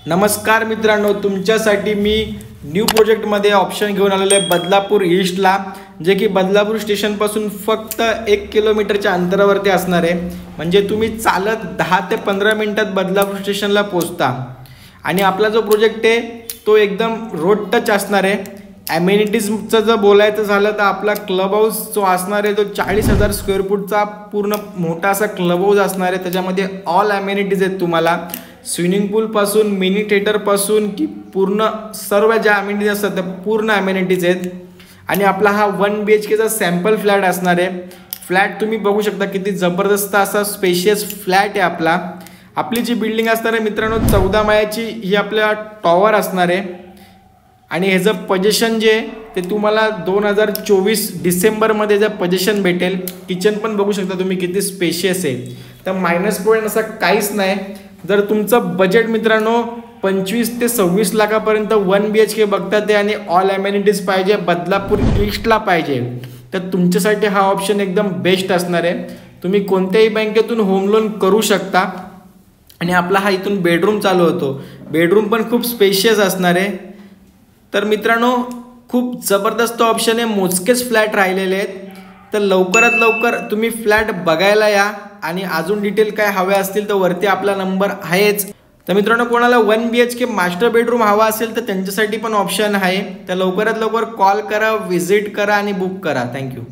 नमस्कार मित्रांनो, तुमच्यासाठी मी न्यू प्रोजेक्टमध्ये ऑप्शन घेऊन आलेलो आहे बदलापूर ईस्टला, जे की बदलापूर स्टेशनपासून फक्त 1 किलोमीटरच्या अंतरावरती असणार आहे. म्हणजे तुम्ही चालत 10 ते 15 मिनिटात बदलापूर स्टेशनला पोहोचता. आणि आपला जो प्रोजेक्ट आहे तो एकदम रोड टच असणार आहे. ॲमेनिटीजचं जर बोलायचं झालं तर आपला क्लब हाऊस जो असणार आहे तो 40,000 स्क्वेअर फूटचा पूर्ण मोठा असा क्लब हाऊस असणार आहे. त्याच्यामध्ये ऑल ॲमेनिटीज आहेत. तुम्हाला स्विमिंग पूलपासून मिनी थिएटरपासून की पूर्ण सर्व ज्या ॲमेनिटीज असतात त्या पूर्ण ॲमेनिटीज आहेत. आणि आपला हा 1 BHKचा सॅम्पल फ्लॅट असणार आहे. फ्लॅट तुम्ही बघू शकता किती जबरदस्त असा स्पेशियस फ्लॅट आहे आपला. आपली जी बिल्डिंग असणार आहे मित्रांनो 14 माळ्याची ही आपल्या टॉवर असणार आहे. आणि ह्याचं पोझिशन जे ते तुम्हाला 2024 डिसेंबरमध्ये जर पोझिशन भेटेल. किचन पण बघू शकता तुम्ही किती स्पेशियस आहे. तर मायनस पॉईंट असा काहीच नाही. जर तुमचं बजेट मित्रांनो 25 ते 26 लाखापर्यंत 1 BHK बघतात आहे आणि ऑल ॲमेनिटीज पाहिजे, बदलापूर ईस्टला पाहिजे, तर तुमच्यासाठी हा ऑप्शन एकदम बेस्ट असणार आहे. तुम्ही कोणत्याही बँकेतून होम लोन करू शकता. आणि आपला हा इथून बेडरूम चालू होतो. बेडरूम पण खूप स्पेशियस असणार आहे. तर मित्रांनो खूप जबरदस्त ऑप्शन आहे. मोजकेच फ्लॅट राहिलेले आहेत. तर लवकरात लवकर तुम्ही फ्लॅट बघायला या. आणि अजून डिटेल काय हवे असतील तर वरती आपला नंबर आहेच. तर मित्रांनो कोणाला 1 BHK मास्टर बेडरूम हवा असेल तर त्यांच्यासाठी पण ऑप्शन आहे. तर लवकरात लवकर कॉल करा, व्हिजिट करा आणि बुक करा. थँक्यू.